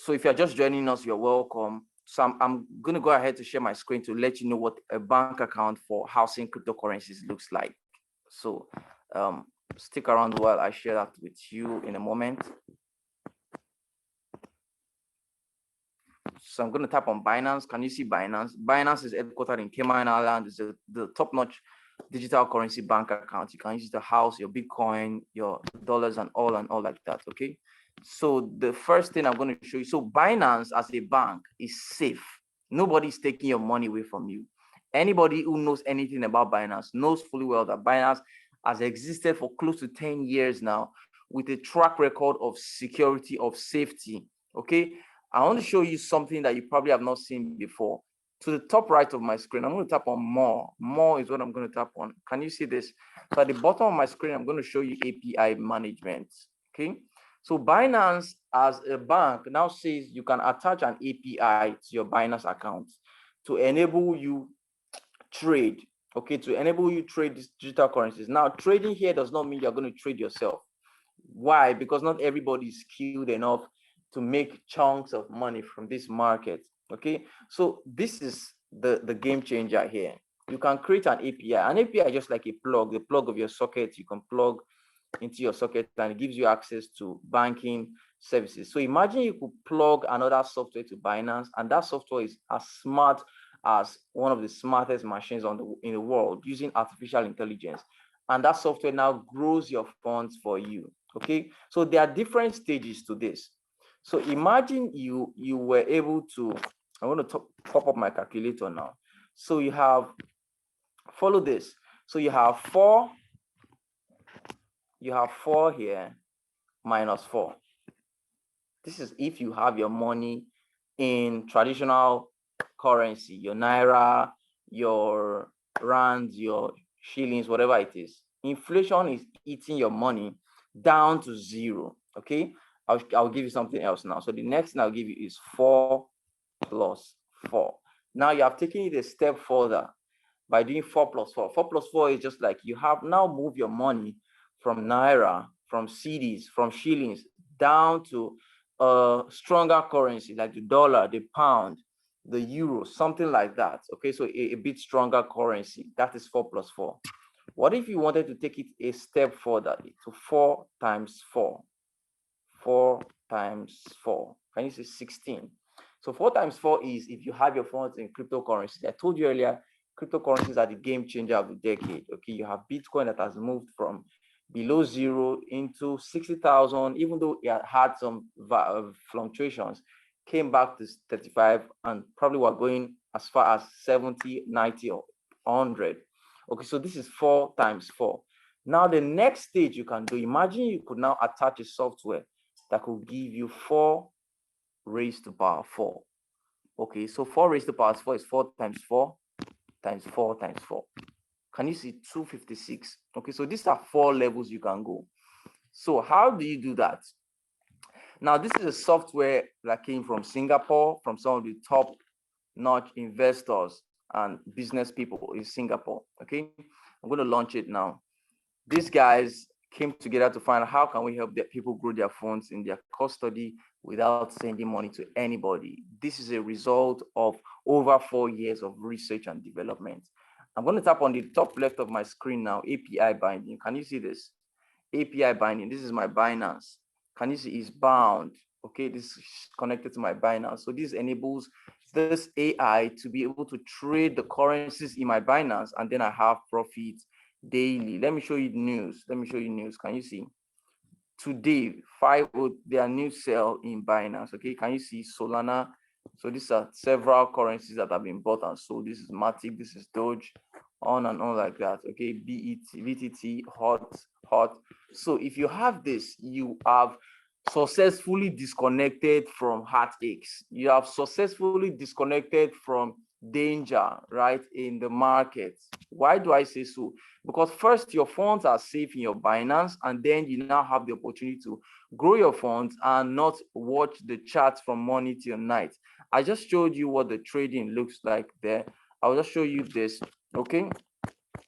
So if you're just joining us, you're welcome. So I'm going to go ahead to share my screen to let you know what a bank account for housing cryptocurrencies looks like. So stick around while I share that with you in a moment. So I'm going to tap on Binance. Can you see Binance? Binance is headquartered in Cayman Islands. It's the top-notch digital currency bank account. You can use it to house your Bitcoin, your dollars, and all like that. Okay. So the first thing I'm going to show you. So Binance as a bank is safe. Nobody's taking your money away from you. Anybody who knows anything about Binance knows fully well that Binance has existed for close to 10 years now with a track record of security, of safety. Okay. I want to show you something that you probably have not seen before. To the top right of my screen, I'm going to tap on more. More is what I'm going to tap on. Can you see this? So at the bottom of my screen, I'm going to show you API management. Okay. So Binance as a bank now says you can attach an API to your Binance account to enable you trade. Okay. To enable you trade these digital currencies. Now, trading here does not mean you're going to trade yourself. Why? Because not everybody is skilled enough to make chunks of money from this market. Okay, so this is the game changer here. You can create an API. An API is just like a plug, the plug of your socket. You can plug into your socket and it gives you access to banking services. So imagine you could plug another software to Binance, and that software is as smart as one of the smartest machines in the world using artificial intelligence. And that software now grows your funds for you. Okay, so there are different stages to this. So imagine you were able to, I'm going to pop up my calculator now. So you have, follow this. So you have 4 here minus 4. This is if you have your money in traditional currency, your Naira, your Rands, your shillings, whatever it is. Inflation is eating your money down to 0. Okay, I'll give you something else now. So the next thing I'll give you is 4 plus 4. Now you have taken it a step further by doing 4 plus 4. 4 plus 4 is just like you have now moved your money from Naira, from cedis, from shillings down to a stronger currency like the dollar, the pound, the euro, something like that. Okay, so a bit stronger currency. That is 4 plus 4. What if you wanted to take it a step further to 4 times 4? 4 times 4. Can you see 16? So 4 times 4 is if you have your funds in cryptocurrency. I told you earlier, cryptocurrencies are the game changer of the decade. Okay, you have Bitcoin that has moved from below 0 into 60,000, even though it had some fluctuations, came back to 35 and probably were going as far as 70, 90, or 100. Okay, so this is 4 times 4. Now the next stage you can do, imagine you could now attach a software that could give you 4 raised to power 4. Okay, so 4 raised to power 4 is 4 times 4 times 4 times 4. Can you see 256? Okay, so these are 4 levels you can go. So how do you do that? Now, this is a software that came from Singapore, from some of the top-notch investors and business people in Singapore. Okay, I'm going to launch it now. These guys came together to find out how can we help their people grow their funds in their custody without sending money to anybody. This is a result of over 4 years of research and development. I'm going to tap on the top left of my screen now, API binding. Can you see this? API binding. This is my Binance. Can you see it's bound? Okay, this is connected to my Binance. So this enables this AI to be able to trade the currencies in my Binance, and then I have profits daily. Let me show you news. Can you see? Today, there are new sale in Binance. Okay, can you see Solana? So these are several currencies that have been bought and sold. This is Matic, this is Doge, on and on like that. Okay, BTT, hot. So if you have this, you have successfully disconnected from heartaches. You have successfully disconnected from danger, right, in the market. Why do I say so? Because first, your funds are safe in your Binance, and then you now have the opportunity to grow your funds and not watch the charts from morning till night. I just showed you what the trading looks like there. I'll just show you this. Okay,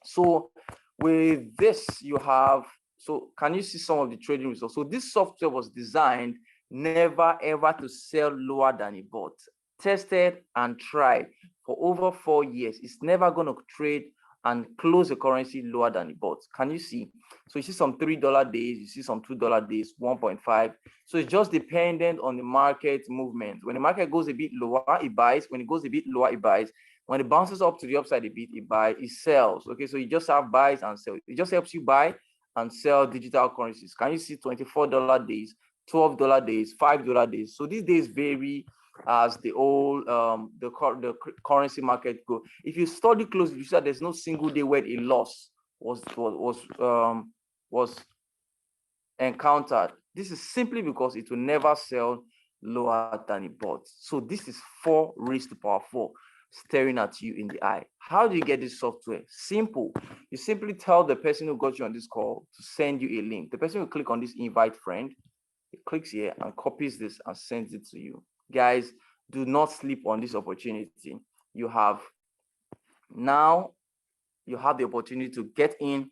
so with this you have, so can you see some of the trading results? So this software was designed never ever to sell lower than he bought. Tested and tried for over 4 years. It's never going to trade and close the currency lower than it bought. Can you see? So you see some $3 days, you see some $2 days, 1.5. So it's just dependent on the market movement. When the market goes a bit lower, it buys. When it goes a bit lower, it buys. When it bounces up to the upside a bit, it buys, it sells. Okay, so you just have buys and sell. It just helps you buy and sell digital currencies. Can you see $24 days, $12 days, $5 days? So these days vary as the whole the currency market go. If you study closely, you see that there's no single day where a loss was encountered. This is simply because it will never sell lower than it bought. So this is 4 raised to power 4 staring at you in the eye. How do you get this software? Simple. You simply tell the person who got you on this call to send you a link. The person will click on this invite friend. He clicks here and copies this and sends it to you. Guys, do not sleep on this opportunity. You have the opportunity to get in.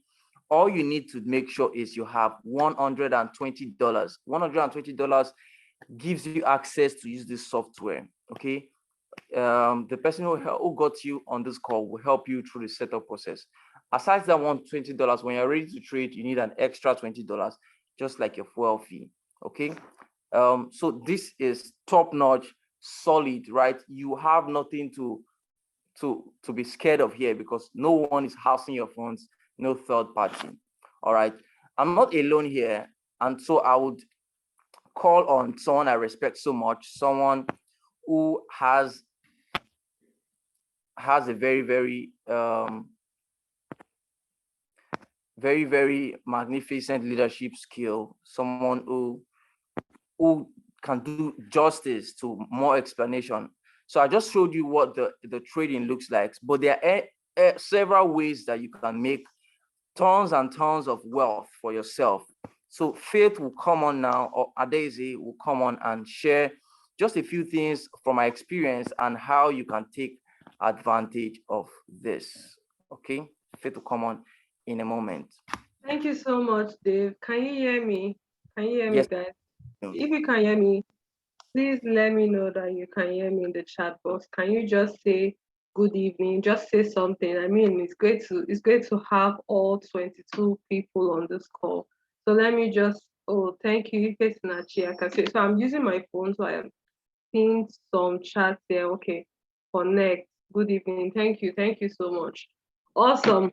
All you need to make sure is you have $120. $120 gives you access to use this software. Okay. The person who got you on this call will help you through the setup process. Aside that $120, when you're ready to trade, you need an extra $20, just like your fuel fee. Okay. So this is top-notch, solid, right? You have nothing to be scared of here because no one is housing your funds, no third party. All right. I'm not alone here. And so I would call on someone I respect so much, someone who has a very, very, very, very magnificent leadership skill, someone who can do justice to more explanation. So I just showed you what the trading looks like, but there are several ways that you can make tons and tons of wealth for yourself. So Faith will come on now, or Adeze will come on and share just a few things from my experience and how you can take advantage of this. Okay, Faith will come on in a moment. Thank you so much, Dave. Can you hear me? Can you hear Yes. me, guys? If you can hear me, please let me know that you can hear me in the chat box. Can you just say good evening? Just say something. I mean, it's great to have all 22 people on this call. So let me just, thank you, Ifesinachi. I can say, so I'm using my phone, so I am seeing some chats there. Okay, connect. Good evening. Thank you so much. Awesome.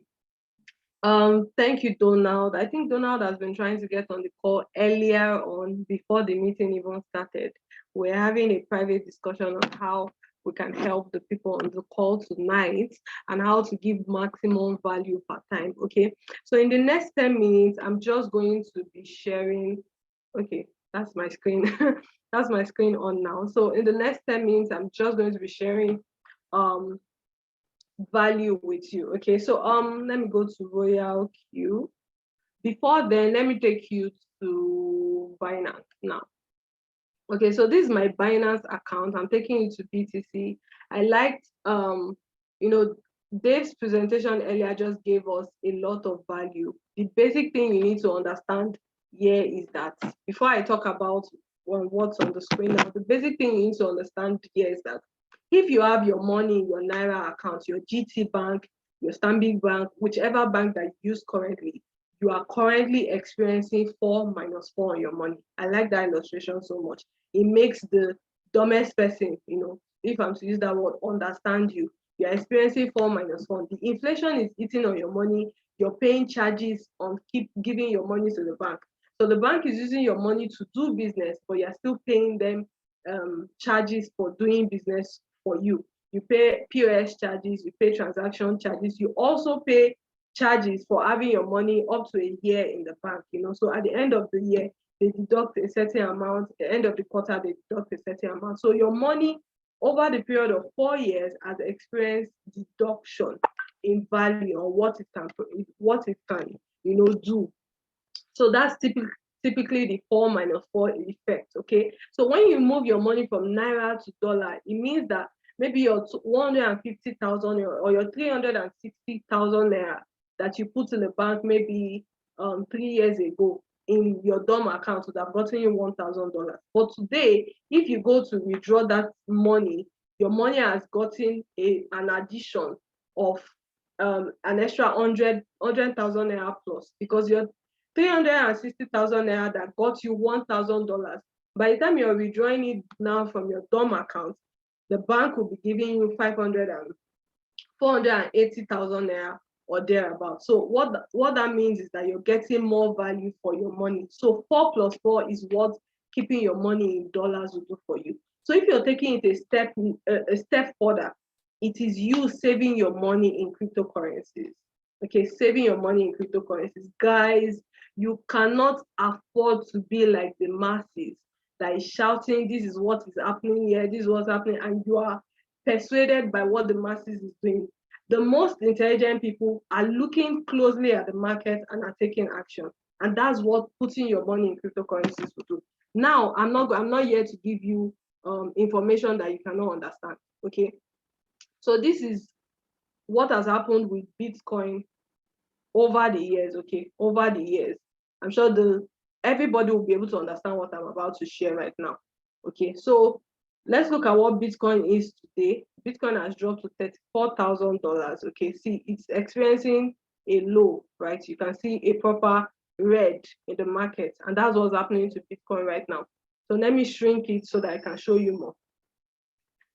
Thank you, Donald. I think Donald has been trying to get on the call earlier on before the meeting even started. We're having a private discussion on how we can help the people on the call tonight and how to give maximum value per time. Okay, so in the next 10 minutes, I'm just going to be sharing. Okay, that's my screen. That's my screen on now. So in the next 10 minutes, I'm just going to be sharing value with you. Okay, so let me go to Royal Q. Before then, let me take you to Binance now. Okay, so this is my Binance account. I'm taking you to BTC. I liked Dave's presentation earlier just gave us a lot of value. The basic thing you need to understand here is that before I talk about what's on the screen now, the basic thing you need to understand here is that if you have your money in your Naira account, your GT Bank, your Stanbic Bank, whichever bank that you use currently, you are currently experiencing 4 minus 4 on your money. I like that illustration so much. It makes the dumbest person, if I'm to use that word, understand you. You're experiencing 4 minus 4. The inflation is eating on your money. You're paying charges on keep giving your money to the bank. So the bank is using your money to do business, but you're still paying them charges for doing business for you. You pay POS charges, you pay transaction charges, you also pay charges for having your money up to a year in the bank, So at the end of the year, they deduct a certain amount. At the end of the quarter, they deduct a certain amount. So your money over the period of 4 years has experienced deduction in value on what it can do. So that's typically the 4 minus 4 effect. Okay, so when you move your money from Naira to dollar, it means that maybe your 150,000 or your 360,000 Naira that you put in the bank maybe 3 years ago, in your dorm account would have gotten you $1,000. But today, if you go to withdraw that money, your money has gotten an addition of an extra 100,000 naira plus, because your 360,000 naira that got you $1,000. By the time you're withdrawing it now from your dorm account, the bank will be giving you 480,000 naira or thereabout. So what that means is that you're getting more value for your money. So 4 plus 4 is what keeping your money in dollars will do for you. So if you're taking it a step further, it is you saving your money in cryptocurrencies. Okay, saving your money in cryptocurrencies. Guys, you cannot afford to be like the masses that is shouting, this is what is happening here, this is what's happening, and you are persuaded by what the masses is doing. The most intelligent people are looking closely at the market and are taking action. And that's what putting your money in cryptocurrencies will do. Now, I'm not here to give you information that you cannot understand. Okay. So this is what has happened with Bitcoin over the years. Okay, over the years. I'm sure everybody will be able to understand what I'm about to share right now. Okay, so let's look at what Bitcoin is today. Bitcoin has dropped to $34,000. Okay, see, it's experiencing a low, right? You can see a proper red in the market, and that's what's happening to Bitcoin right now. So let me shrink it so that I can show you more.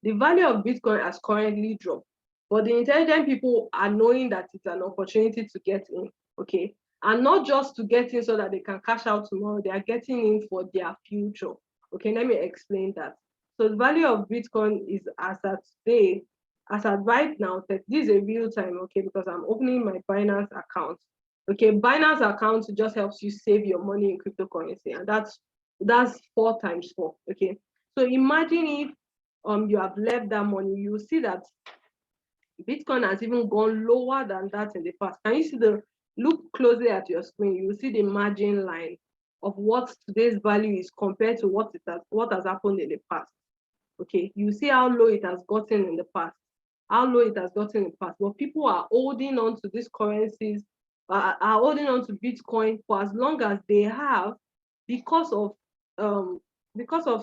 The value of Bitcoin has currently dropped, but the intelligent people are knowing that it's an opportunity to get in, okay? And not just to get in so that they can cash out tomorrow, they are getting in for their future. Okay, let me explain that. So the value of Bitcoin is as at today, as at right now, this is a real time, okay, because I'm opening my Binance account. Okay, Binance account just helps you save your money in cryptocurrency, and that's 4 times 4, okay? So imagine if you have left that money, you will see that Bitcoin has even gone lower than that in the past. Can you see look closely at your screen, you will see the margin line of what today's value is compared to what has happened in the past. Okay, you see how low it has gotten in the past, but people are holding on to these currencies, are holding on to Bitcoin for as long as they have, because of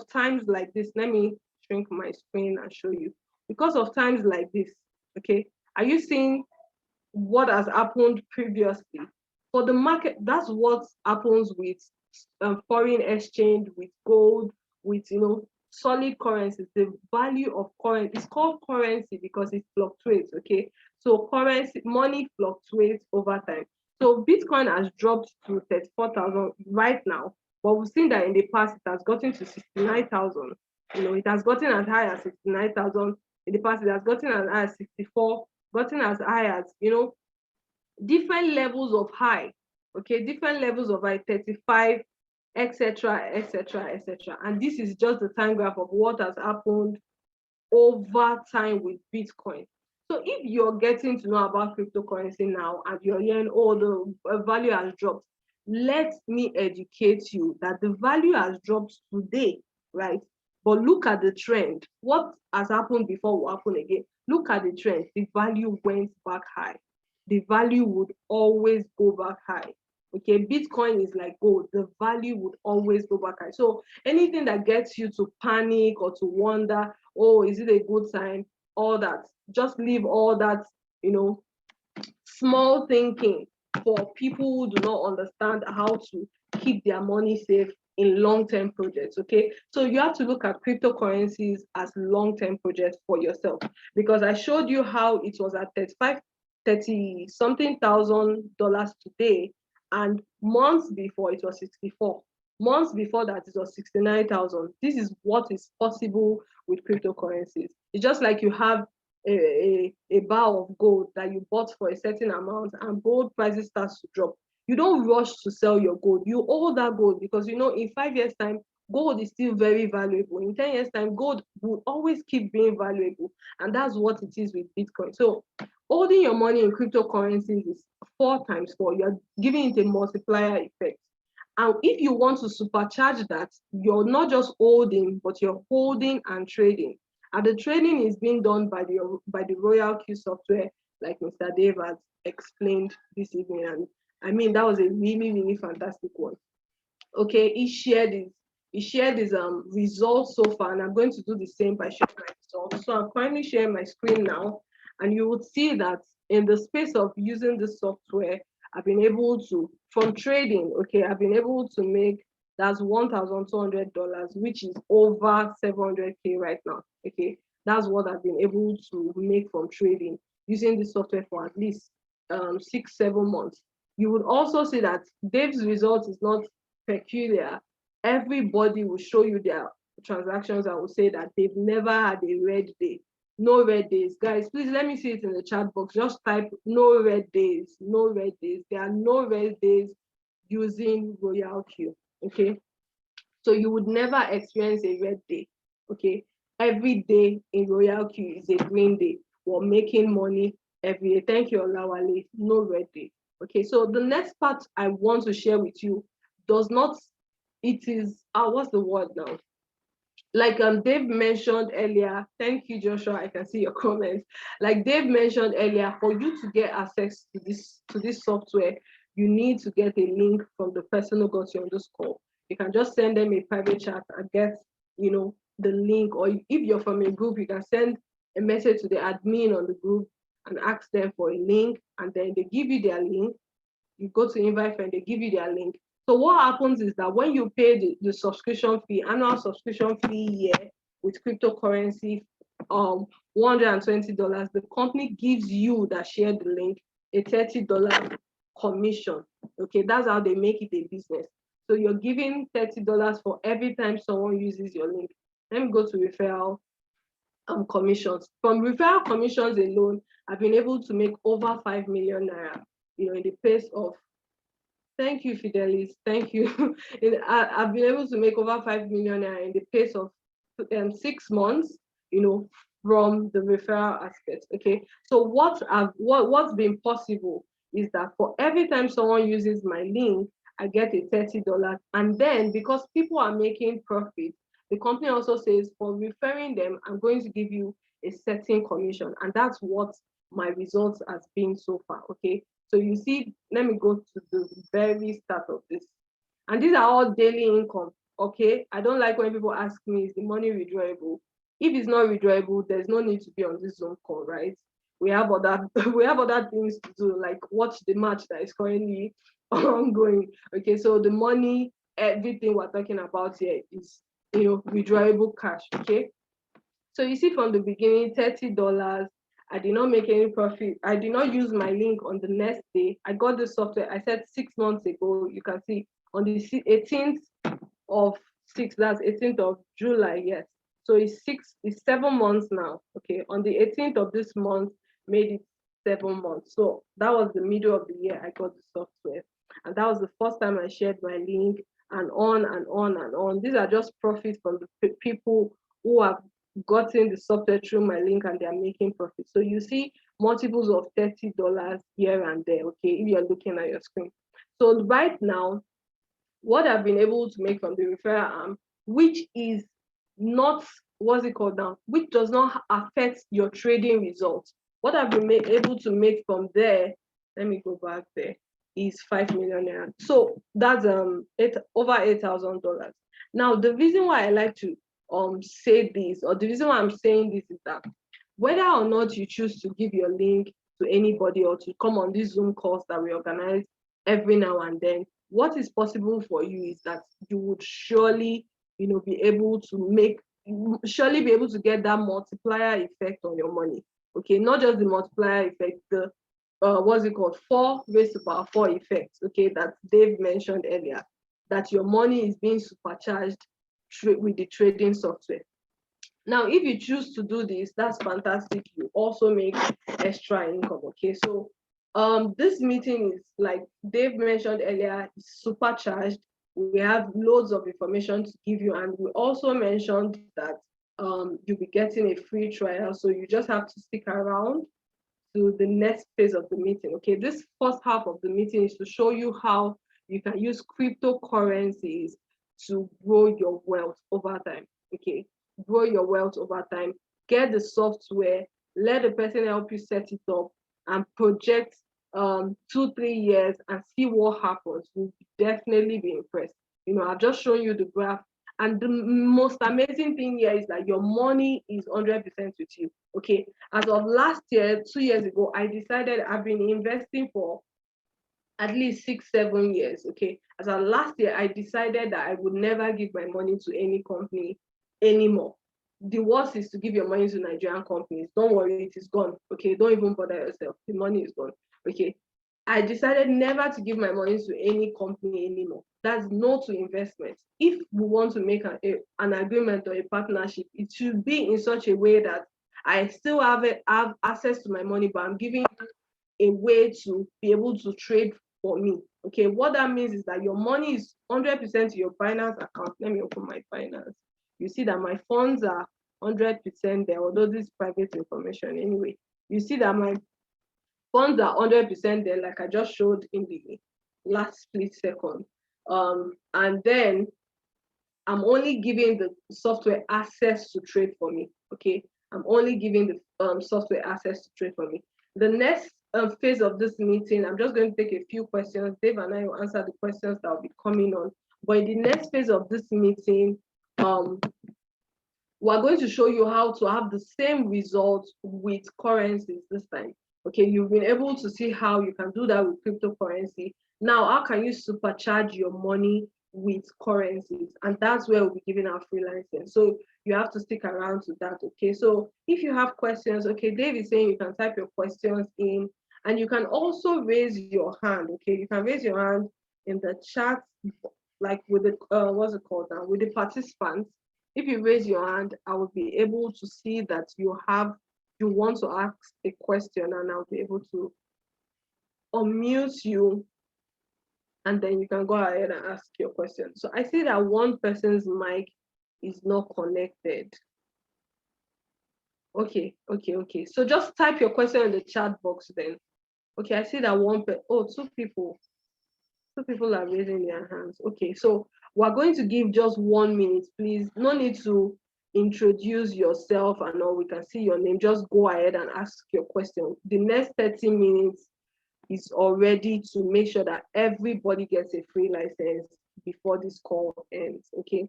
times like this. Let me shrink my screen and show you. Because of times like this, okay, are you seeing what has happened previously for the market? That's what happens with foreign exchange, with gold, with solid currencies. The value of currency is called currency because it fluctuates. Okay, so money fluctuates over time. So Bitcoin has dropped to 34,000 right now, but we've seen that in the past it has gotten to 69,000. It has gotten as high as 69,000 in the past. It has gotten as high as 64, gotten as high as different levels of high. Okay, different levels of high, 35, etc., etc., etc. And this is just the time graph of what has happened over time with Bitcoin. So if you're getting to know about cryptocurrency now and you're hearing, oh, the value has dropped, let me educate you that the value has dropped today, right? But look at the trend. What has happened before will happen again. Look at the trend. The value went back high. The value would always go back high. Okay, Bitcoin is like gold. The value would always go back high. So anything that gets you to panic or to wonder, oh, is it a good time? All that, just leave all that, small thinking for people who do not understand how to keep their money safe in long-term projects. Okay, so you have to look at cryptocurrencies as long-term projects for yourself, because I showed you how it was at 30 something thousand dollars today, and months before it was 64. Months before that it was 69,000. This is what is possible with cryptocurrencies. It's just like you have a bar of gold that you bought for a certain amount, and gold prices starts to drop. You don't rush to sell your gold. You hold that gold because in 5 years time, gold is still very valuable. In 10 years time, gold will always keep being valuable, and that's what it is with Bitcoin. So holding your money in cryptocurrencies is 4 times 4. You're giving it a multiplier effect. And if you want to supercharge that, you're not just holding, but you're holding and trading. And the trading is being done by the Royal Q software, like Mr. Dave has explained this evening. And I mean, that was a really, really fantastic one. Okay, he shared his results so far, and I'm going to do the same by sharing my results. So I'm currently sharing my screen now, and you would see that in the space of using the software, I've been able to, from trading, okay, I've been able to make, that's $1,200, which is over 700K right now. Okay, that's what I've been able to make from trading using the software for at least 6-7 months. You would also see that Dave's result is not peculiar. Everybody will show you their transactions and will say that they've never had a red day. No red days. Guys, please let me see it in the chat box. Just type no red days. No red days. There are no red days using Royal Q. Okay. So you would never experience a red day. Okay. Every day in Royal Q is a green day. We're making money every day. Thank you, Olawale. No red day. Okay. So the next part I want to share with you does not, it is, what's the word now? Like Dave mentioned earlier, thank you, Joshua. I can see your comments. Like Dave mentioned earlier, for you to get access to this software, you need to get a link from the person who got you on this call. You can just send them a private chat and get, the link. Or if you're from a group, you can send a message to the admin on the group and ask them for a link, and then they give you their link. You go to invite friend, they give you their link. So what happens is that when you pay the subscription fee, annual subscription fee year with cryptocurrency, $120, the company gives you that shared the link a $30 commission. Okay, that's how they make it a business. So you're giving $30 for every time someone uses your link. Let me go to referral commissions. From referral commissions alone, I've been able to make over 5 million naira, in the pace of, thank you, Fidelis, thank you. I've been able to make over 5 million naira in the pace of 6 months, from the referral aspect. Okay, so what's been possible is that for every time someone uses my link, I get a $30, and then because people are making profit, the company also says for referring them, I'm going to give you a certain commission, and that's what my results has been so far. Okay, so you see, let me go to the very start of this, and these are all daily income. Okay, I don't like when people ask me, is the money withdrawable? If it's not withdrawable, there's no need to be on this Zoom call, right? We have other we have other things to do, like watch the match that is currently ongoing. Okay, so the money, everything we're talking about here is, withdrawable cash. Okay, so you see from the beginning, $30. I did not make any profit. I did not use my link on the next day. I got the software, I said 6 months ago. You can see on the 18th of 6, that's 18th of July, yes. So it's 7 months now. Okay, on the 18th of this month, made it 7 months. So that was the middle of the year I got the software. And that was the first time I shared my link, and on and on and on. These are just profits from the people who have gotten the software through my link, and they're making profit. So you see multiples of $30 here and there, okay, if you're looking at your screen. So right now, what I've been able to make from the referral arm, which is not, what's it called now, which does not affect your trading results. What I've been able to make from there, let me go back there, is 5 million naira. So that's over $8,000. Now, the reason why I like to say this, or the reason why I'm saying this, is that whether or not you choose to give your link to anybody or to come on these Zoom calls that we organize every now and then, what is possible for you is that you would surely, be able to get that multiplier effect on your money. Okay, not just the multiplier effect, the what's it called, 4 raised to power 4 effect. Okay, that Dave mentioned earlier, that your money is being supercharged with the trading software. Now, if you choose to do this, that's fantastic. You also make extra income. Okay, so this meeting is, like Dave mentioned earlier, supercharged. We have loads of information to give you, and we also mentioned that you'll be getting a free trial, so you just have to stick around to the next phase of the meeting. Okay, this first half of the meeting is to show you how you can use cryptocurrencies to grow your wealth over time. Okay, grow your wealth over time. Get the software, let the person help you set it up, and project 2-3 years and see what happens. You'll definitely be impressed. I've just shown you the graph. And the most amazing thing here is that your money is 100% with you. Okay. As of last year, 2 years ago, I decided I've been investing for at least 6-7 years. Okay. As of last year, I decided that I would never give my money to any company anymore. The worst is to give your money to Nigerian companies. Don't worry, it is gone. Okay. Don't even bother yourself. The money is gone. Okay. I decided never to give my money to any company anymore. That's no to investment. If we want to make an agreement or a partnership, it should be in such a way that I still have access to my money, but I'm giving a way to be able to trade for me. Okay, what that means is that your money is 100% to your finance account. Let me open my finance. You see that my funds are 100% there, although this is private information anyway. You see that my funds are 100% there, like I just showed in the last split second. And then I'm only giving the software access to trade for me. Okay, I'm only giving the software access to trade for me. The next phase of this meeting, I'm just going to take a few questions. Dave and I will answer the questions that will be coming on. But in the next phase of this meeting, we're going to show you how to have the same results with currencies this time. Okay, you've been able to see how you can do that with cryptocurrency. Now, how can you supercharge your money with currencies? And that's where we'll be giving our free license. So you have to stick around to that. Okay, so if you have questions, okay, Dave is saying you can type your questions in, and you can also raise your hand. Okay, you can raise your hand in the chat, like with the what's it called now, with the participants. If you raise your hand, I will be able to see that you want to ask a question, and I'll be able to unmute you, and then you can go ahead and ask your question. So I see that one person's mic is not connected. Okay. So just type your question in the chat box then. Okay, I see that two people are raising their hands. Okay, so we're going to give just 1 minute, please. No need to introduce yourself and all. We can see your name. Just go ahead and ask your question. The next 30 minutes is already to make sure that everybody gets a free license before this call ends. Okay.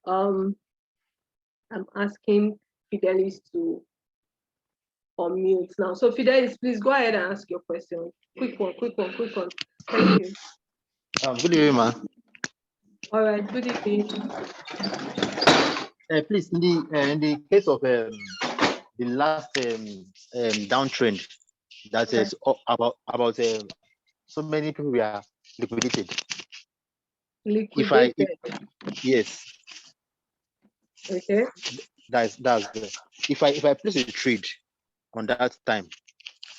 I'm asking Fidelis to unmute now. So Fidelis, please go ahead and ask your question. Quick one. Thank you. Good evening, ma'am. All right, good evening. Please, in the case of the last downtrend, that is about so many people were liquidated. Yes. Okay. That's if I place a trade on that time,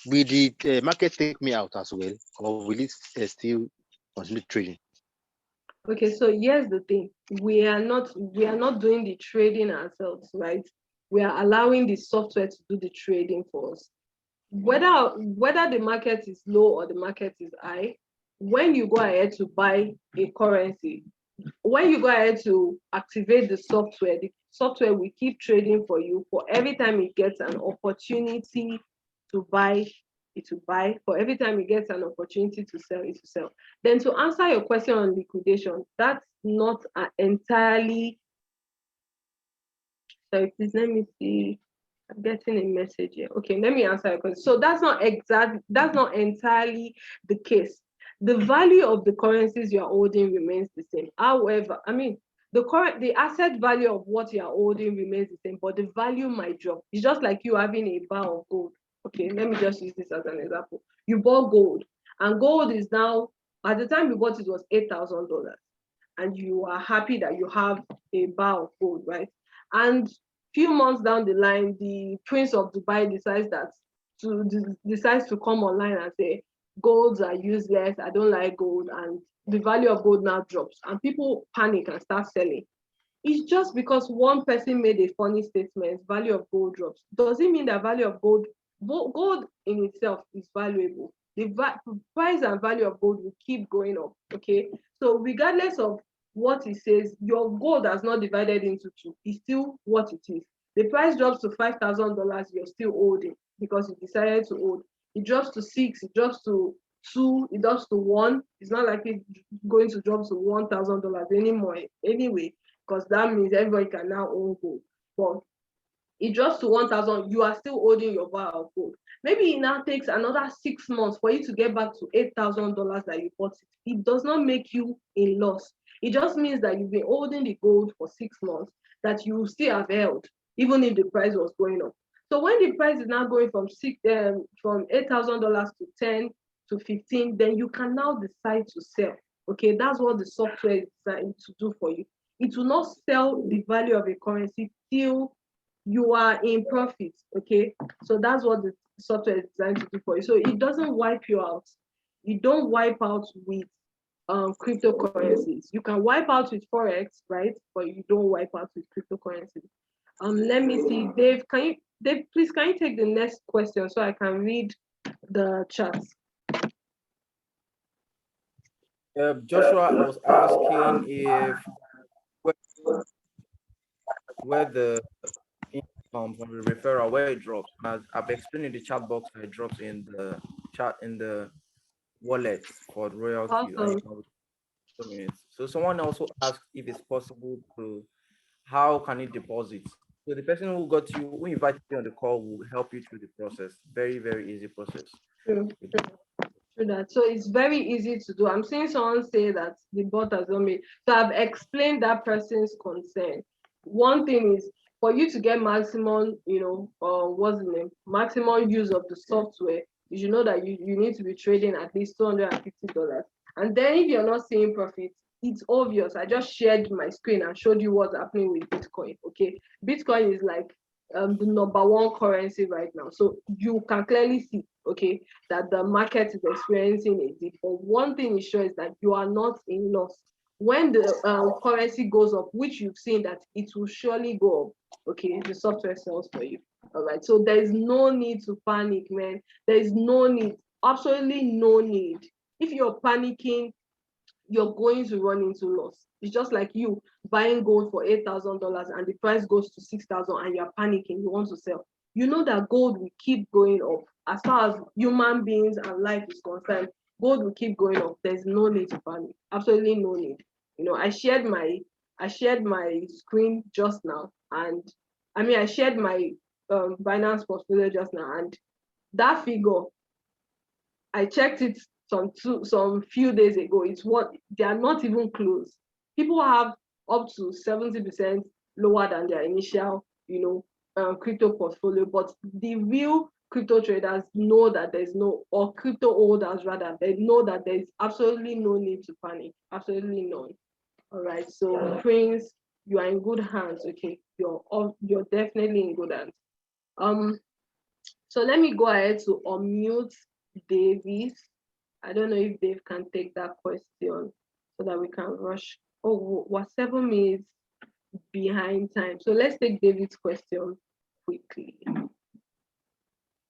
will the market take me out as well, or will it still continue trading? Okay, so here's the thing. We are not doing the trading ourselves, right? We are allowing the software to do the trading for us. Whether the market is low or the market is high, when you go ahead to buy a currency, when you go ahead to activate the software will keep trading for you. For every time it gets an opportunity to buy, it will buy. For every time it gets an opportunity to sell, it will sell. Then to answer your question on liquidation, that's not entirely. Sorry, please let me see. I'm getting a message here. Okay, let me answer your question. So that's not entirely the case. The value of the currencies you are holding remains the same. However, the asset value of what you are holding remains the same, but the value might drop. It's just like you having a bar of gold. Okay, let me just use this as an example. You bought gold, and gold is now, at the time you bought it was $8,000, and you are happy that you have a bar of gold, right? And few months down the line, the Prince of Dubai decides to come online and say, golds are useless, I don't like gold, and the value of gold now drops, and people panic and start selling. It's just because one person made a funny statement, value of gold drops. Does it mean that value of gold in itself is valuable? The price and value of gold will keep going up, okay? So regardless of what it says, your gold has not divided into two. It's still what it is. The price drops to $5,000, you're still holding because you decided to hold. It drops to 6, it drops to 2, it drops to 1. It's not like it's going to drop to $1,000 anymore anyway, because that means everybody can now own gold. But it drops to 1,000, you are still holding your bar of gold. Maybe it now takes another 6 months for you to get back to $8,000 that you bought it. It does not make you in loss. It just means that you've been holding the gold for 6 months that you still have held, even if the price was going up. So when the price is now going from $8,000 to 10 to 15, then you can now decide to sell. Okay, that's what the software is designed to do for you. It will not sell the value of a currency till you are in profit. Okay, so that's what the software is designed to do for you. So it doesn't wipe you out. You don't wipe out with cryptocurrencies. You can wipe out with forex, right? But you don't wipe out with cryptocurrencies. Let me see, Dave, please can you take the next question so I can read the chat? Joshua was asking if where the income from the referral, where it drops. As I've explained in the chat box, it drops in the chat in the wallet for royalty. Awesome. So someone also asked if it's possible to, how can it deposit? So the person who got you, who invited you on the call, will help you through the process. Very, very easy process. True that. So it's very easy to do. I'm seeing someone say that the bot has not made. So I've explained that person's concern. One thing is for you to get maximum, what's the name? Maximum use of the software, you should know that you need to be trading at least $250. And then if you're not seeing profit, it's obvious. I just shared my screen and showed you what's happening with Bitcoin. Okay, Bitcoin is like the #1 currency right now. So you can clearly see, okay, that the market is experiencing a dip. But one thing is sure is that you are not in loss. When the currency goes up, which you've seen that it will surely go up, okay, the software sells for you. All right, so there is no need to panic, man. There is no need, absolutely no need. If you're panicking, you're going to run into loss. It's just like you buying gold for $8,000 and the price goes to 6,000 and you're panicking, you want to sell. You know that gold will keep going up. As far as human beings and life is concerned, gold will keep going up. There's no need to panic. Absolutely no need. I shared my screen just now, and I shared my Binance portfolio just now, and that figure, I checked it some few days ago. It's what they are not even close. People have up to 70% lower than their initial, crypto portfolio. But the real crypto traders know that or crypto holders rather, they know that there is absolutely no need to panic. Absolutely none. All right. So Prince, you are in good hands. Okay, you're definitely in good hands. So let me go ahead to unmute Davis. I don't know if Dave can take that question so that we can rush. Oh, we're 7 minutes behind time. So let's take David's question quickly.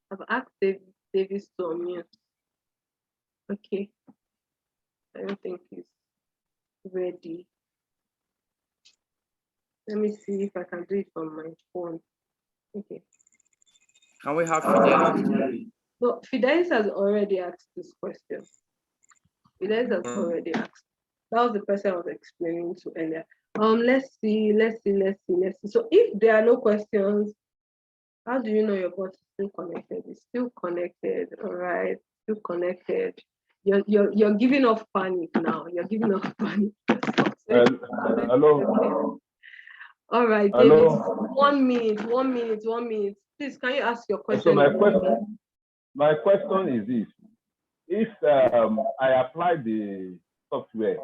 I've asked Davis to unmute. Okay. I don't think he's ready. Let me see if I can do it from my phone. Okay. Can we have Fidelis? So Fidelis has already asked this question. Fidelis has already asked. That was the person I was explaining to earlier. Let's see. So if there are no questions, how do you know your bot is still connected? It's still connected. All right, still connected. You're giving off panic now. You're giving off panic. Hello. All right, David. 1 minute. Please, can you ask your question? So my question is this: if I apply the software,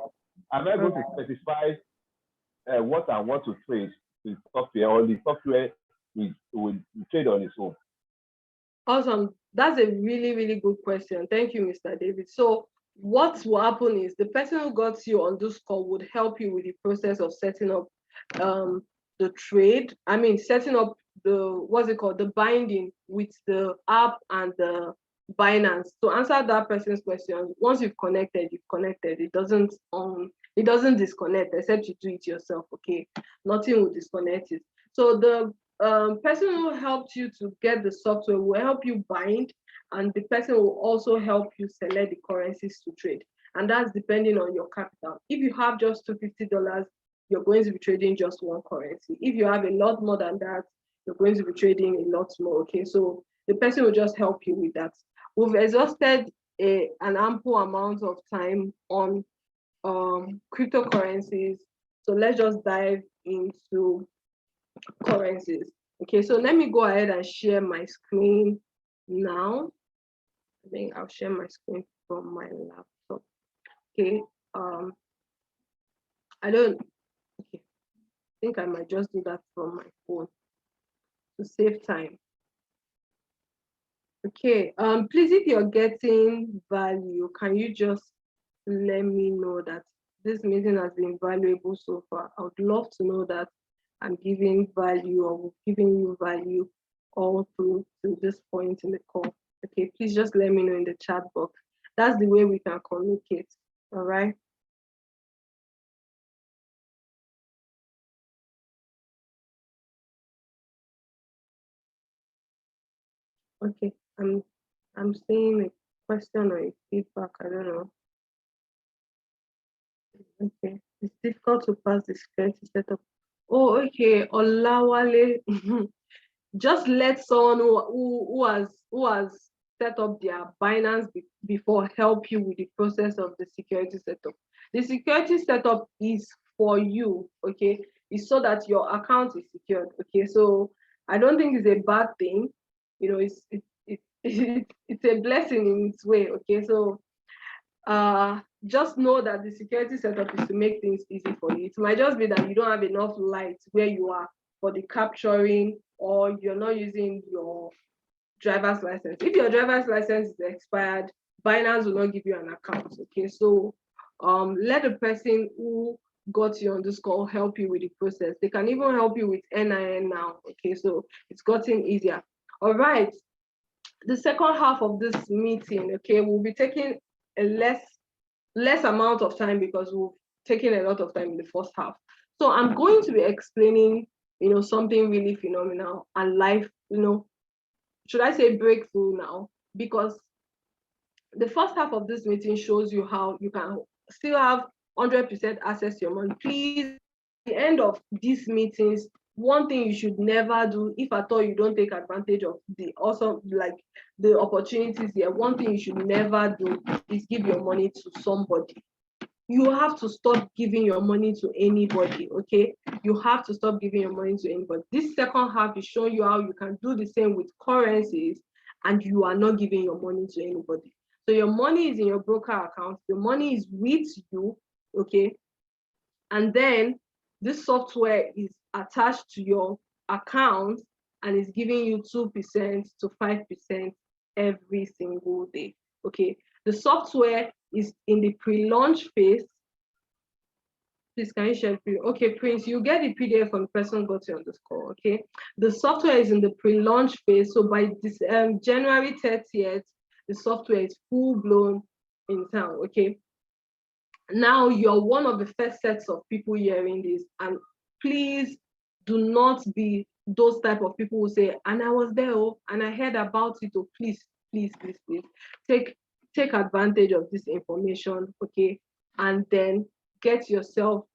am I going to specify what I want to trade with software, or the software will trade on its own? Awesome. That's a really, really good question. Thank you, Mr. David. So what will happen is the person who got you on this call would help you with the process of setting up the trade. Setting up the binding with the app and the Binance. To answer that person's question, once you've connected. It doesn't disconnect except you do it yourself. Okay, nothing will disconnect it. So the person who helped you to get the software will help you bind, and the person will also help you select the currencies to trade. And that's depending on your capital. If you have just $250, you're going to be trading just one currency. If you have a lot more than that, you're going to be trading a lot more. Okay, so the person will just help you with that. We've exhausted an ample amount of time on cryptocurrencies. So let's just dive into currencies. Okay, so let me go ahead and share my screen now. I think I'll share my screen from my laptop. Okay, I think I might just do that from my phone to save time. Okay, please, if you're getting value, can you just let me know that this meeting has been valuable so far? I would love to know that I'm giving value or giving you value all through to this point in the call. Okay, please just let me know in the chat box. That's the way we can communicate. All right. Okay, I'm seeing a question or a feedback. I don't know. Okay, it's difficult to pass the security setup. Oh, okay, Olawale. Just let someone who has set up their Binance before help you with the process of the security setup. The security setup is for you, okay? It's so that your account is secured, okay? So I don't think it's a bad thing, you know. It's a blessing in its way, okay? So just know that the security setup is to make things easy for you. It might just be that you don't have enough light where you are for the capturing, or you're not using your driver's license. If your driver's license is expired, Binance will not give you an account. Okay, so let the person who got you on this call help you with the process. They can even help you with NIN now. Okay, so it's gotten easier. All right. The second half of this meeting, okay, we'll be taking a less amount of time because we've taken a lot of time in the first half. So I'm going to be explaining, something really phenomenal and life, should I say breakthrough now? Because the first half of this meeting shows you how you can still have 100% access to your money. Please, at the end of these meetings, one thing you should never do, if at all you don't take advantage of the opportunities here, one thing you should never do is give your money to somebody. You have to stop giving your money to anybody, okay? You have to stop giving your money to anybody. This second half is showing you how you can do the same with currencies and you are not giving your money to anybody. So your money is in your broker account, the money is with you, okay? And then this software is attached to your account and is giving you 2% to 5% every single day, okay? The software is in the pre-launch phase. Please, can you share? Okay, Prince, you get the PDF from the person who got you on this call, okay? The software is in the pre-launch phase. So by this January 30th, the software is full-blown in town, okay? Now you're one of the first sets of people hearing this, and please do not be those type of people who say, and I was there, and I heard about it, please take advantage of this information, okay? And then get yourself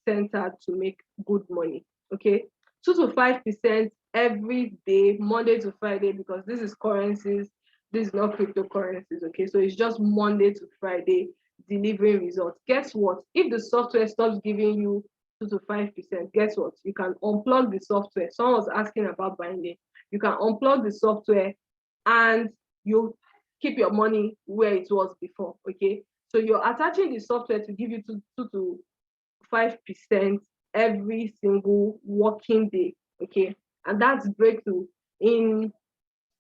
centered to make good money, okay? 2 to 5% every day, Monday to Friday, because this is currencies, this is not cryptocurrencies, okay? So it's just Monday to Friday delivering results. Guess what? If the software stops giving you 2 to 5%, guess what? You can unplug the software. Someone was asking about binding. You can unplug the software and you keep your money where it was before, okay? So you're attaching the software to give you 2 to 5% every single working day, okay? And that's breakthrough.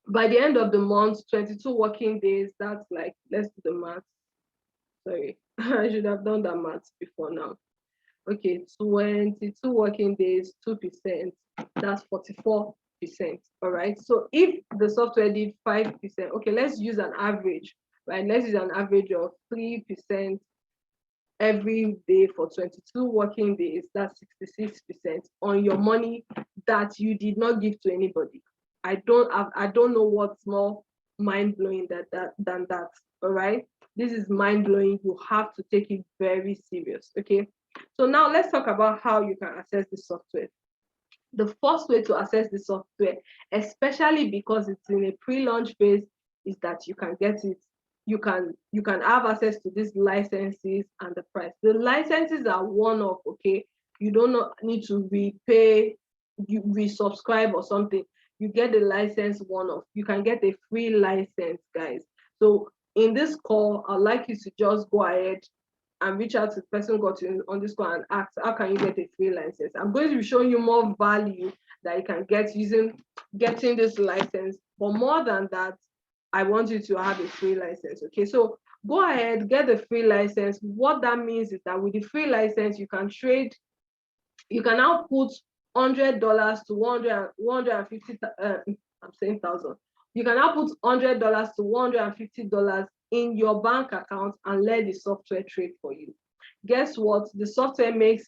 By the end of the month, 22 working days, that's like, let's do the math. Sorry, I should have done that math before now. Okay, 22 working days, 2%, that's 44%. All right, so if the software did 5%, okay, let's use an average, right? Let's use an average of 3% every day for 22 working days. That's 66% on your money that you did not give to anybody. I don't know what's more mind-blowing than that. All right, this is mind-blowing. You have to take it very serious. Okay, so now let's talk about how you can access the software. The first way to access the software, especially because it's in a pre-launch phase, is that you can get it. You can have access to these licenses and the price. The licenses are one-off, okay? You don't need to repay, you resubscribe or something. You get the license one-off. You can get a free license, guys. So in this call, I'd like you to just go ahead and reach out to the person who got you on this call and ask, how can you get a free license? I'm going to be showing you more value that you can get using getting this license. But more than that, I want you to have a free license. Okay, so go ahead, get the free license. What that means is that with the free license, you can trade, you can now put $100 to 150, I'm saying thousand. You can now put $100 to $150 in your bank account and let the software trade for you. Guess what? The software makes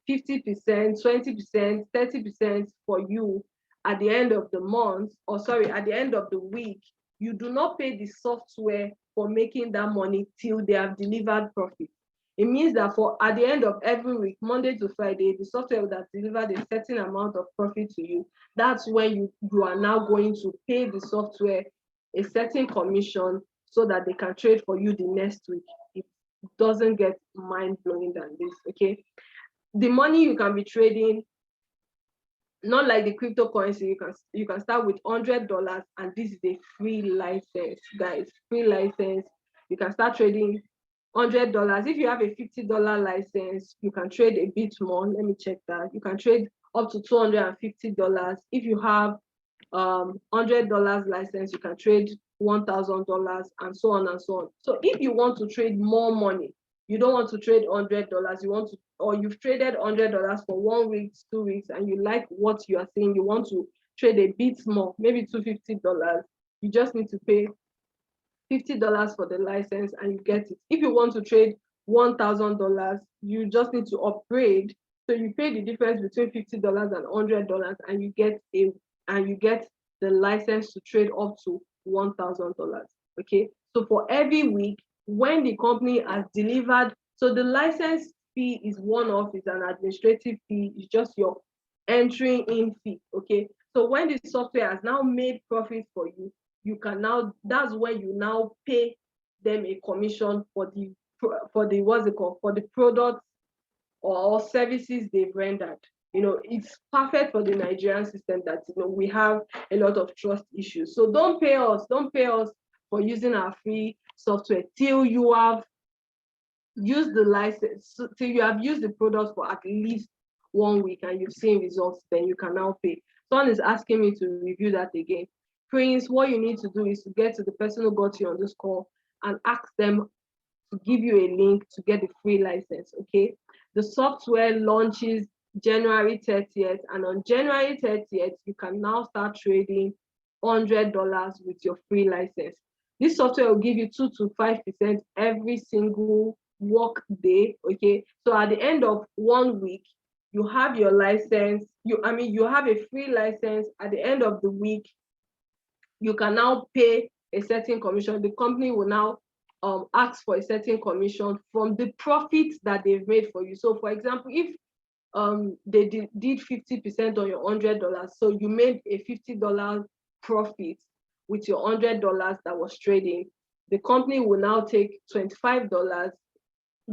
50%, 20%, 30% for you at the end of the month, or sorry, at the end of the week. You do not pay the software for making that money till they have delivered profit. It means that for at the end of every week, Monday to Friday, the software would have delivered a certain amount of profit to you. That's when you are now going to pay the software a certain commission so that they can trade for you the next week. It doesn't get mind-blowing than this, okay? The money you can be trading, not like the cryptocurrency, you can start with $100, and this is a free license, guys. Free license. You can start trading $100. If you have a $50 license, you can trade a bit more. Let me check that. You can trade up to $250. If you have $100 license, you can trade $1,000, and so on and so on. So if you want to trade more money, you don't want to trade $100, you want to, or you've traded $100 for 1 week, 2 weeks, and you like what you are seeing, you want to trade a bit more, maybe $250, you just need to pay $50 for the license and you get it. If you want to trade $1,000, you just need to upgrade. So you pay the difference between $50 and $100, and you get the license to trade up to $1,000. Okay. So for every week, when the company has delivered, so the license fee is one-off, is an administrative fee, it's just your entering in fee. Okay. So when the software has now made profit for you, you can now, that's when you now pay them a commission for the what's it called, for the products or services they've rendered. You know, it's perfect for the Nigerian system that, you know, we have a lot of trust issues. So don't pay us for using our free software till you have used the license, till you have used the product for at least 1 week and you've seen results, then you can now pay. Someone is asking me to review that again. Prince, what you need to do is to get to the person who got you on this call and ask them to give you a link to get the free license, okay? The software launches January 30th, and on January 30th, you can now start trading $100 with your free license. This software will give you 2 to 5% every single work day, okay? So at the end of 1 week, you have your license, you have a free license. At the end of the week, you can now pay a certain commission. The company will now ask for a certain commission from the profits that they've made for you. So for example, if they did 50% on your $100, so you made a $50 profit with your $100 that was trading, the company will now take $25.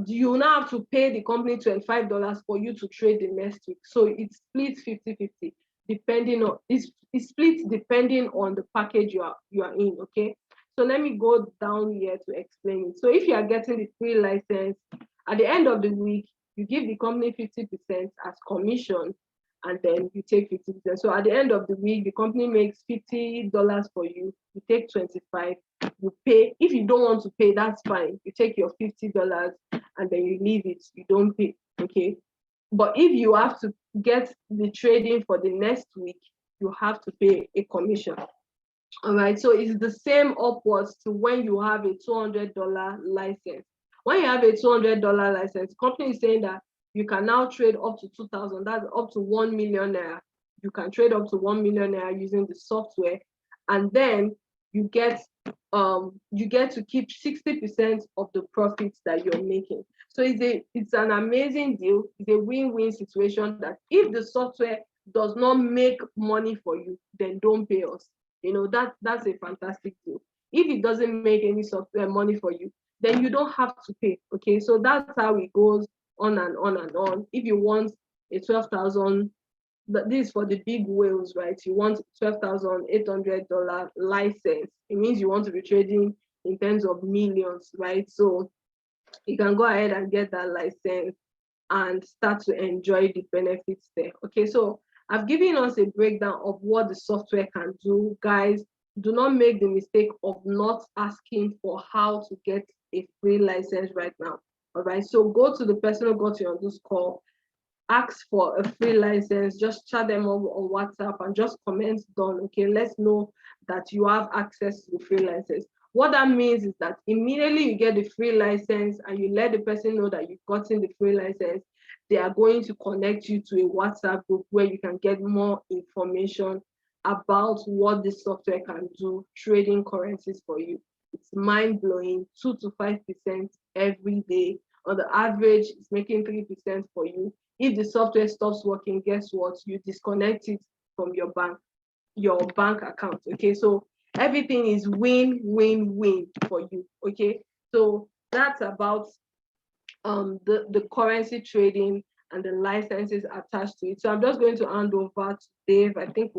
You now have to pay the company $25 for you to trade the next week. So it splits 50-50, depending on, it splits depending on the package you are in, okay? So let me go down here to explain it. So if you are getting the free license, at the end of the week, you give the company 50% as commission, and then you take 50%. So at the end of the week, the company makes $50 for you. You take 25, you pay. If you don't want to pay, that's fine. You take your $50 and then you leave it. You don't pay, okay? But if you have to get the trading for the next week, you have to pay a commission. All right, so it's the same upwards to when you have a $200 license. When you have a $200 license, the company is saying that you can now trade up to 2,000, that's up to 1 million naira. You can trade up to 1 million naira using the software. And then you get to keep 60% of the profits that you're making. So it's an amazing deal. It's a win-win situation that if the software does not make money for you, then don't pay us. That's a fantastic deal. If it doesn't make any software money for you, then you don't have to pay. Okay, so that's how it goes on and on and on. If you want a 12,000, this is for the big whales, right? You want $12,800 license. It means you want to be trading in terms of millions, right? So you can go ahead and get that license and start to enjoy the benefits there. Okay, so I've given us a breakdown of what the software can do. Guys, do not make the mistake of not asking for how to get a free license right now. All right, so go to the person who got you on this call, ask for a free license, just chat them up on WhatsApp and just comment done. Okay, let's know that you have access to the free license. What that means is that immediately you get the free license and you let the person know that you've gotten the free license, they are going to connect you to a WhatsApp group where you can get more information about what this software can do, trading currencies for you. It's mind-blowing, 2 to 5% every day. On the average, it's making 3% for you. If the software stops working, guess what? You disconnect it from your bank account. Okay, so everything is win-win-win for you. Okay, so that's about the currency trading and the licenses attached to it. So I'm just going to hand over to Dave. I think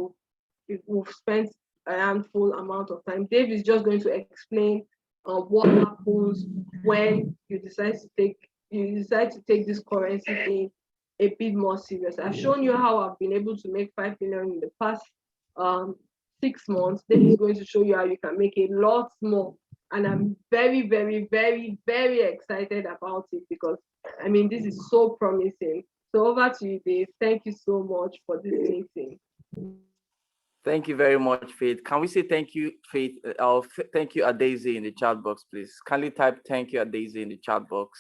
we've spent a handful amount of time. Dave is just going to explain what happens when you decide to take this currency thing a bit more serious. I've shown you how I've been able to make 5 million in the past 6 months. Dave is going to show you how you can make a lot more. And I'm very, very, very, very excited about it because I mean, this is so promising. So over to you, Dave. Thank you so much for this meeting. Thank you very much, Faith. Can we say thank you, Faith? Thank you, Adaisy, in the chat box, please. Kindly type thank you, Adaisy, in the chat box.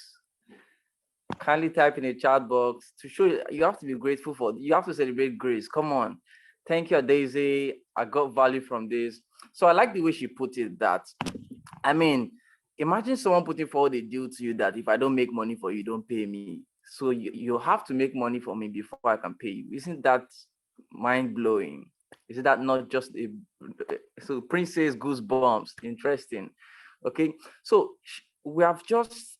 Kindly type in the chat box to show you have to be grateful for. You have to celebrate grace. Come on. Thank you, Adaisy. I got value from this. So I like the way she put it that, I mean, imagine someone putting forward a deal to you that if I don't make money for you, don't pay me. So you have to make money for me before I can pay you. Isn't that mind-blowing? Is that not just a so Princess Goosebumps? Interesting. Okay, so we have just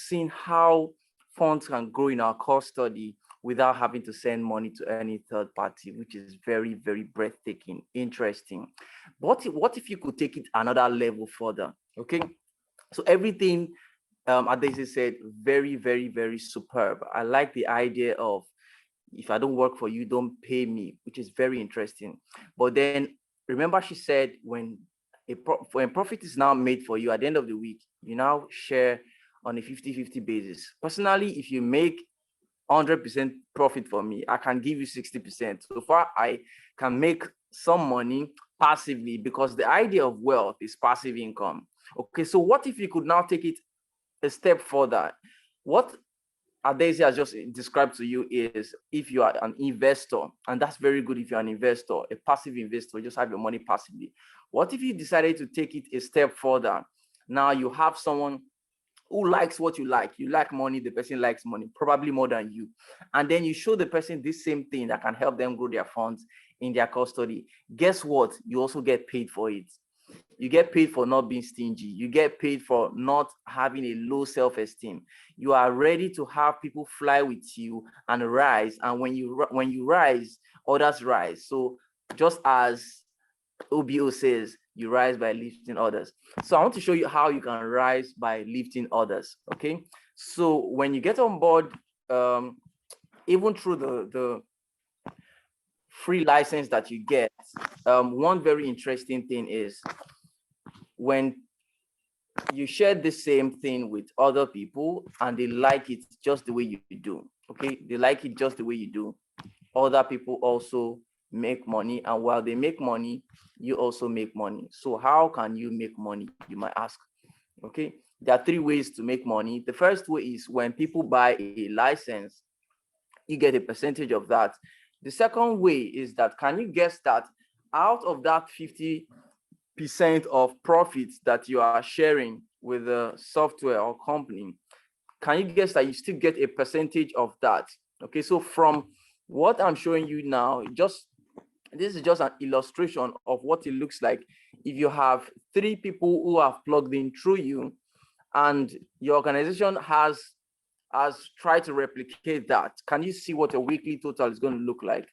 seen how funds can grow in our core study without having to send money to any third party, which is very, very breathtaking, interesting. What if you could take it another level further? Okay, so everything Adaisy said, very, very, very superb. I like the idea of if I don't work for you, don't pay me, which is very interesting. But then remember, she said when profit is now made for you at the end of the week, you now share on a 50-50 basis. Personally, if you make 100% profit for me, I can give you 60%. So far, I can make some money passively because the idea of wealth is passive income. Okay, so what if you could now take it a step further? What Adaisy has just described to you is if you are an investor, and that's very good if you're an investor, a passive investor, just have your money passively. What if you decided to take it a step further? Now you have someone who likes what you like. You like money, the person likes money, probably more than you. And then you show the person this same thing that can help them grow their funds in their custody. Guess what? You also get paid for it. You get paid for not being stingy. You get paid for not having a low self-esteem. You are ready to have people fly with you and rise. And when you rise, others rise. So just as OBO says, you rise by lifting others. So I want to show you how you can rise by lifting others. Okay. So when you get on board, even through the free license that you get, one very interesting thing is when you share the same thing with other people and they like it just the way you do. Okay, they like it just the way you do. Other people also make money, and while they make money, you also make money. So how can you make money, you might ask? Okay, there are 3 ways to make money. The first way is when people buy a license, you get a percentage of that. The second way is that, can you guess that out of that 50 percent of profits that you are sharing with the software or company, can you guess that you still get a percentage of that? Okay, so from what I'm showing you now, this is just an illustration of what it looks like if you have 3 people who have plugged in through you, and your organization has tried to replicate that. Can you see what a weekly total is going to look like?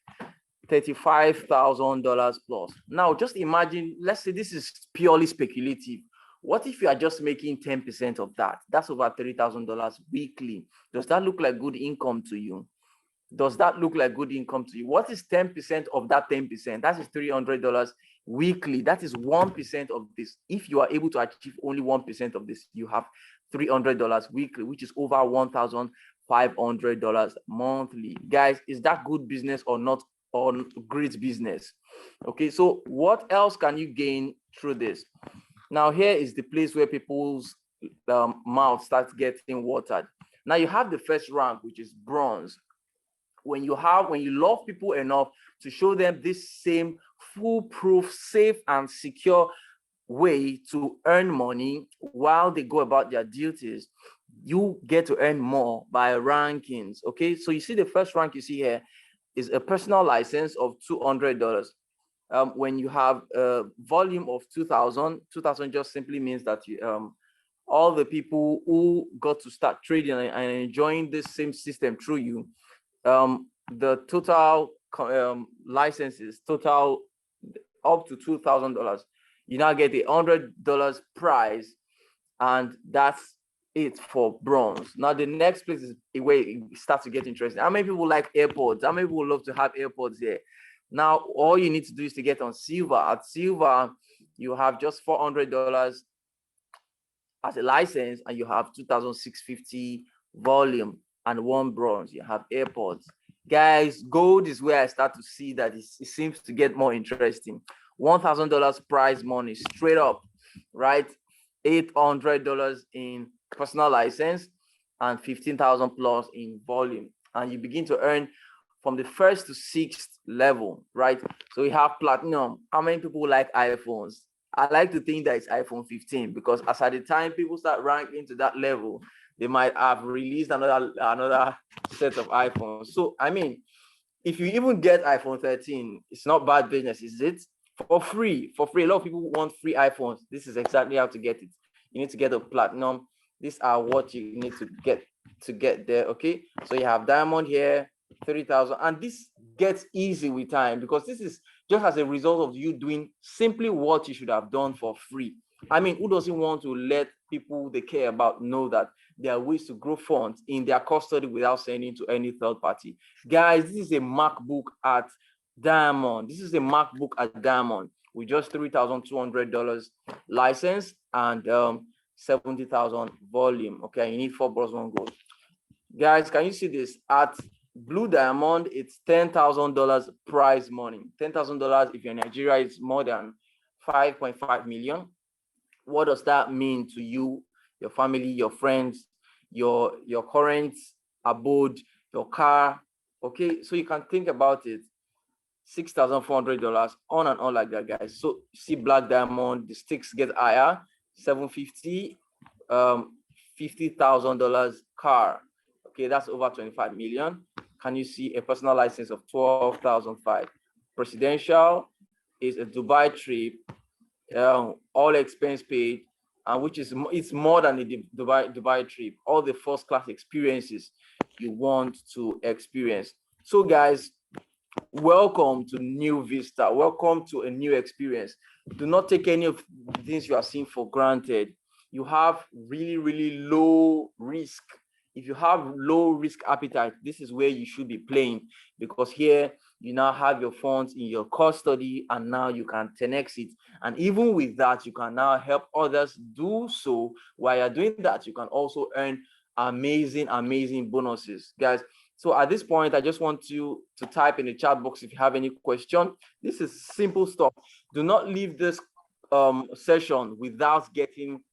$35,000 plus. Now, just imagine, let's say this is purely speculative. What if you are just making 10% of that? That's over $30,000 weekly. Does that look like good income to you? Does that look like good income to you? What is 10% of that 10%? That is $300 weekly. That is 1% of this. If you are able to achieve only 1% of this, you have $300 weekly, which is over $1,500 monthly. Guys, is that good business or not? Or great business? Okay, so what else can you gain through this? Now, here is the place where people's mouth starts getting watered. Now, you have the first rank, which is bronze. When you love people enough to show them this same foolproof, safe, and secure way to earn money while they go about their duties, you get to earn more by rankings. Okay, so you see the first rank you see here is a personal license of $200. When you have a volume of 2,000 just simply means that all the people who got to start trading and enjoying this same system through you, the total licenses total up to $2,000. You now get $100 prize, and that's it for bronze. Now the next place is where it starts to get interesting. How many people like AirPods? How many people love to have AirPods here? Now all you need to do is to get on silver. At silver, you have just $400 as a license, and you have 2,650 volume and 1 bronze. You have AirPods. Guys, gold is where I start to see that it seems to get more interesting. $1,000 prize money straight up, right? $800 in personal license and 15,000 plus in volume, and you begin to earn from the 1st to 6th level, right? So we have platinum. How many people like iPhones? I like to think that it's iPhone 15, because as at the time people start ranking to that level, they might have released another set of iPhones. So I mean, if you even get iPhone 13, it's not bad business, is it? For free. A lot of people want free iPhones. This is exactly how to get it. You need to get a platinum. These are what you need to get there. Okay, so you have diamond here, 30,000, and this gets easy with time, because this is just as a result of you doing simply what you should have done for free. I mean, who doesn't want to let people they care about know that there are ways to grow funds in their custody without sending to any third party? Guys, this is a MacBook at Diamond. This is a MacBook at Diamond with just $3,200 license and 70,000 volume. Okay, you need 4 bros, 1 gold. Guys, can you see this? At Blue Diamond, it's $10,000 prize money. $10,000 if you're in Nigeria, it's more than 5.5 million. What does that mean to you, your family, your friends, your current abode, your car? Okay, so you can think about it. $6,400 on and on like that, guys. So see Black Diamond, the stakes get higher. 750, $50,000 car. Okay, that's over 25 million. Can you see a personal license of 12,005? Presidential is a Dubai trip, all expense paid, and which is it's more than a Dubai trip. All the first class experiences you want to experience. So guys, welcome to New Vista. Welcome to a new experience. Do not take any of the things you are seeing for granted. You have really low risk. If you have low risk appetite, this is where you should be playing, because here you now have your funds in your custody, and now you can 10x it. And even with that, you can now help others do so. While you're doing that, you can also earn amazing bonuses, guys. So at this point, I just want you to type in the chat box if you have any question. This is simple stuff. Do not leave this session without getting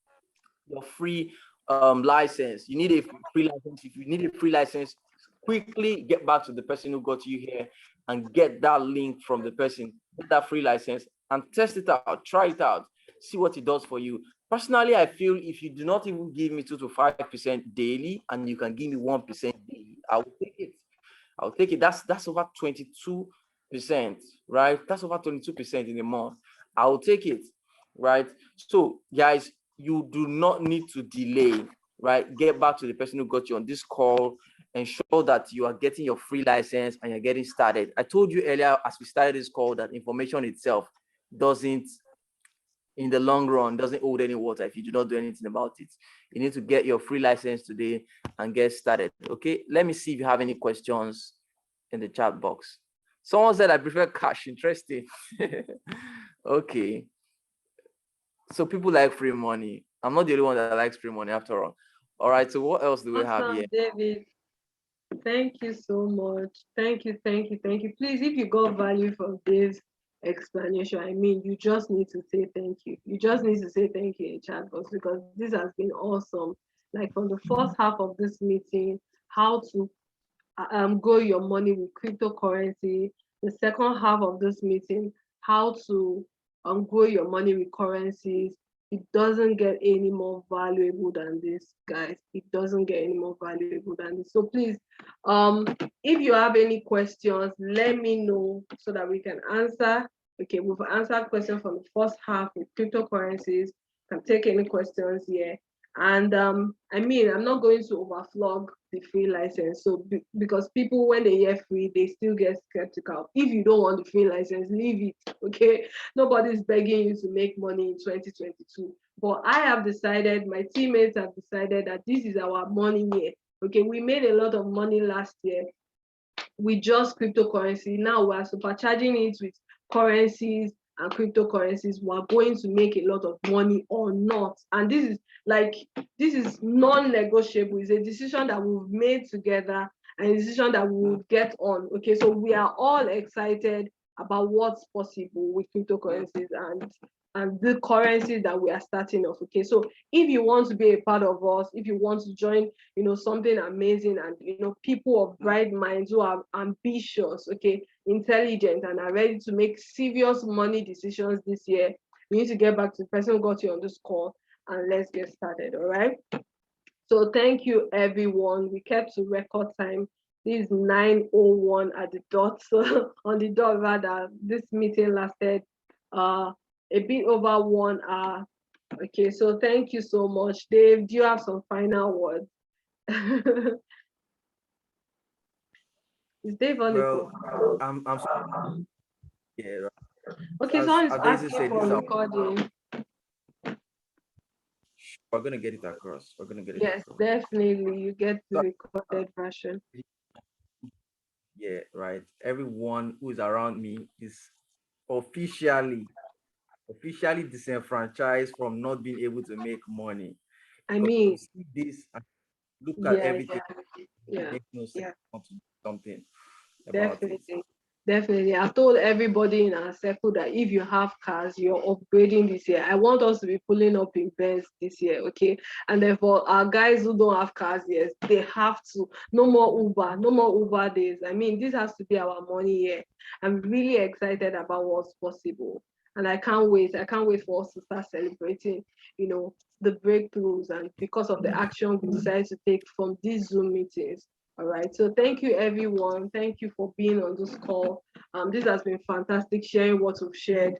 your free license. You need a free license. If you need a free license, quickly get back to the person who got you here and get that link from the person, get that free license and test it out, try it out. see what it does for you. Personally, I feel if you do not even give me 2 to 5% daily and you can give me 1% daily, I will take it. I'll take it. That's over 22%, right? That's over 22% in a month. I'll take it, right? So, guys, you do not need to delay, right? Get back to the person who got you on this call. Ensure that you are getting your free license and you're getting started. I told you earlier as we started this call that information itself doesn't, in the long run, doesn't hold any water if you do not do anything about it. You need to get your free license today and get started. Okay, let me see if you have any questions in the chat box. Someone said I prefer cash. Interesting. Okay, so people like free money. I'm not the only one that likes free money after all. All right, so what else do we have here? David, thank you so much. Thank you. Please, if you got value from this explanation, I mean, you just need to say thank you. You just need to say thank you in chat box, because this has been awesome. Like from the first half of this meeting, how to grow your money with cryptocurrency. The second half of this meeting, how to grow your money with currencies. It doesn't get any more valuable than this, guys. It doesn't get any more valuable than this. So please, if you have any questions, let me know so that we can answer. Okay, we've answered questions from the first half with cryptocurrencies. Can take any questions here. And I mean, I'm not going to overflog the free license. So because people, when they hear free, they still get skeptical. If you don't want the free license, leave it. Okay, nobody's begging you to make money in 2022. But I have decided, my teammates have decided that this is our money year. Okay, we made a lot of money last year with just cryptocurrency. Now we are supercharging it with currencies and cryptocurrencies. We are going to make a lot of money or not. And this is non-negotiable. It's a decision that we've made together and a decision that we will get on. Okay, so we are all excited about what's possible with cryptocurrencies and the currencies that we are starting off. Okay, so if you want to be a part of us, if you want to join, something amazing, and people of bright minds who are ambitious, okay, intelligent, and are ready to make serious money decisions this year, you need to get back to the person who got you on this call, and let's get started. All right, so thank you everyone. We kept to record time. This is 9:01 at the dot, so on the dot rather. This meeting lasted a bit over 1 hour. Okay, so thank you so much. Dave, do you have some final words? Is Dave on the Well, phone? I'm sorry. Yeah, right. Okay, As someone is Daisy asking said, for recording. we're gonna get it across. We're gonna get it Yes, across. definitely. You get the So, recorded version. yeah, right. Everyone who is around me is officially disenfranchised from not being able to make money. I Because mean, you see this and look at yeah, everything, it yeah, makes no sense yeah, not to do something about it. definitely. I've told everybody in our circle that if you have cars, you're upgrading this year. I want us to be pulling up in Benz this year, okay? And therefore, our guys who don't have cars yet, they have to. No more Uber days. I mean, this has to be our money year. I'm really excited about what's possible. And I can't wait. I can't wait for us to start celebrating, the breakthroughs, and because of the action we decided to take from these Zoom meetings. All right. So thank you, everyone. Thank you for being on this call. This has been fantastic sharing what we've shared,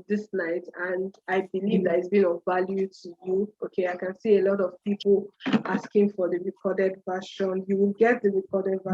this night. And I believe that it's been of value to you. Okay. I can see a lot of people asking for the recorded version. You will get the recorded version.